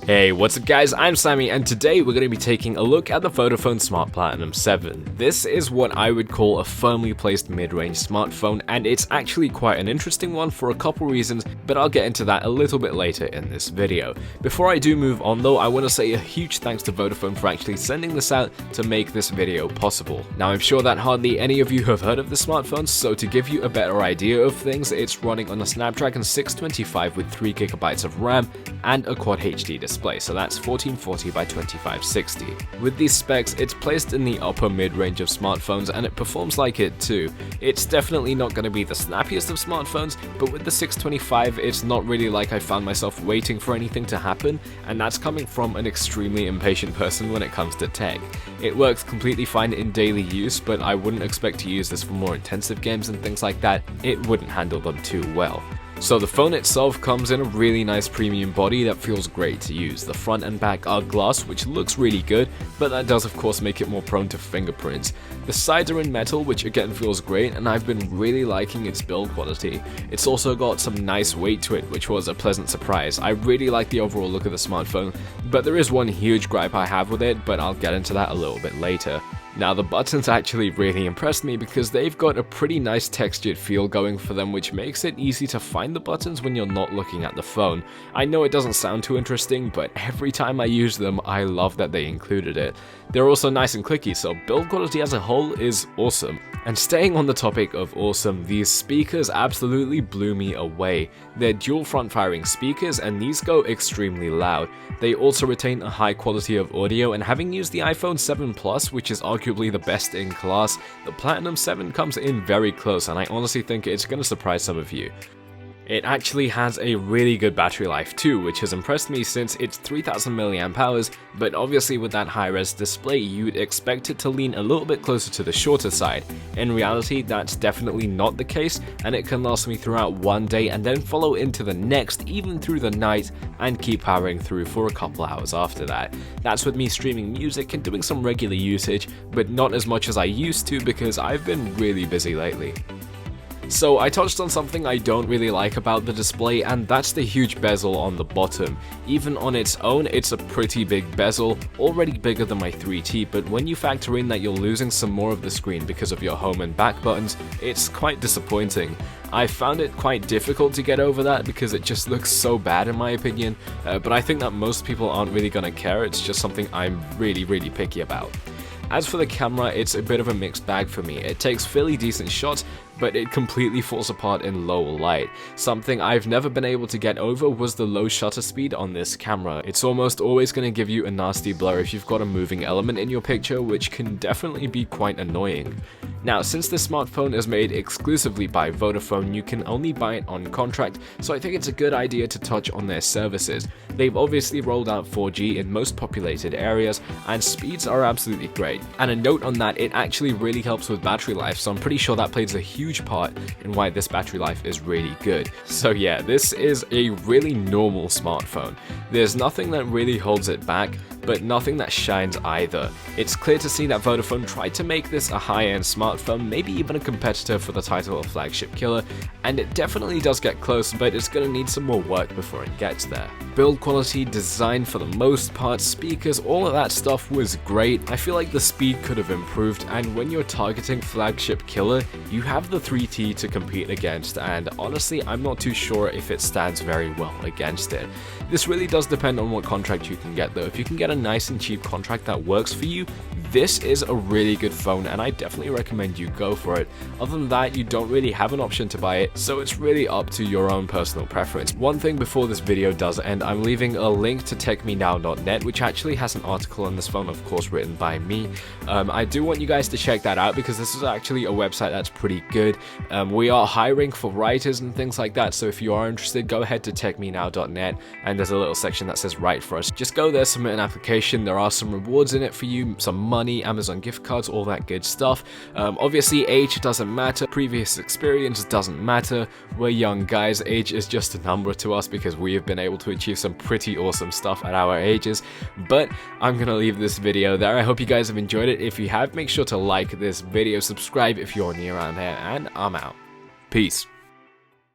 Hey, what's up guys, I'm Sami and today we're going to be taking a look at the Vodafone Smart Platinum 7. This is what I would call a firmly placed mid-range smartphone, and it's actually quite an interesting one for a couple reasons, but I'll get into that a little bit later in this video. Before I do move on though, I want to say a huge thanks to Vodafone for actually sending this out to make this video possible. Now I'm sure that hardly any of you have heard of this smartphone, so to give you a better idea of things, it's running on a Snapdragon 625 with 3GB of RAM and a Quad HD display, so that's 1440 by 2560. With these specs, it's placed in the upper mid-range of smartphones and it performs like it too. It's definitely not going to be the snappiest of smartphones, but with the 625 it's not really like I found myself waiting for anything to happen, and that's coming from an extremely impatient person when it comes to tech. It works completely fine in daily use, but I wouldn't expect to use this for more intensive games and things like that. It wouldn't handle them too well. So the phone itself comes in a really nice premium body that feels great to use. The front and back are glass, which looks really good, but that does of course make it more prone to fingerprints. The sides are in metal, which again feels great, and I've been really liking its build quality. It's also got some nice weight to it, which was a pleasant surprise. I really like the overall look of the smartphone, but there is one huge gripe I have with it, but I'll get into that a little bit later. Now the buttons actually really impressed me because they've got a pretty nice textured feel going for them, which makes it easy to find the buttons when you're not looking at the phone. I know it doesn't sound too interesting, but every time I use them I love that they included it. They're also nice and clicky, so build quality as a whole is awesome. And staying on the topic of awesome, these speakers absolutely blew me away. They're dual front firing speakers and these go extremely loud. They also retain a high quality of audio, and having used the iPhone 7 Plus, which is arguably the best in class, the Platinum 7 comes in very close, and I honestly think it's going to surprise some of you. It actually has a really good battery life too, which has impressed me since it's 3000 mAh, but obviously with that high-res display you'd expect it to lean a little bit closer to the shorter side. In reality that's definitely not the case, and it can last me throughout one day and then follow into the next, even through the night, and keep powering through for a couple hours after that. That's with me streaming music and doing some regular usage, but not as much as I used to because I've been really busy lately. So I touched on something I don't really like about the display, and that's the huge bezel on the bottom. Even on its own, it's a pretty big bezel, already bigger than my 3T, but when you factor in that you're losing some more of the screen because of your home and back buttons, it's quite disappointing. I found it quite difficult to get over that because it just looks so bad in my opinion, but I think that most people aren't really gonna care. It's just something I'm really picky about. As for the camera, it's a bit of a mixed bag for me. It takes fairly decent shots, but it completely falls apart in low light. Something I've never been able to get over was the low shutter speed on this camera. It's almost always going to give you a nasty blur if you've got a moving element in your picture, which can definitely be quite annoying. Now, since this smartphone is made exclusively by Vodafone, you can only buy it on contract, so I think it's a good idea to touch on their services. They've obviously rolled out 4G in most populated areas, and speeds are absolutely great. And a note on that, it actually really helps with battery life, so I'm pretty sure that plays a huge part in why this battery life is really good. So yeah, this is a really normal smartphone. There's nothing that really holds it back, but nothing that shines either. It's clear to see that Vodafone tried to make this a high-end smartphone, maybe even a competitor for the title of flagship killer, and it definitely does get close, but it's gonna need some more work before it gets there. Build quality, design for the most part, speakers, all of that stuff was great. I feel like the speed could have improved, and when you're targeting flagship killer, you have the 3T to compete against, and honestly I'm not too sure if it stands very well against it. This really does depend on what contract you can get though. If you can get a nice and cheap contract that works for you, this is a really good phone and I definitely recommend you go for it. Other than that, you don't really have an option to buy it, so it's really up to your own personal preference. One thing before this video does end, I'm leaving a link to TechMeNow.net, which actually has an article on this phone, of course written by me. I do want you guys to check that out because this is actually a website that's pretty good. We are hiring for writers and things like that, so if you are interested, go ahead to TechMeNow.net and there's a little section that says write for us. Just go there, submit an application, there are some rewards in it for you, some money, Amazon gift cards, all that good stuff. Obviously age doesn't matter, previous experience doesn't matter, we're young guys, age is just a number to us because we have been able to achieve some pretty awesome stuff at our ages. But I'm gonna leave this video there. I hope you guys have enjoyed it. If you have, make sure to like this video, subscribe if you're new around here, and I'm out. Peace.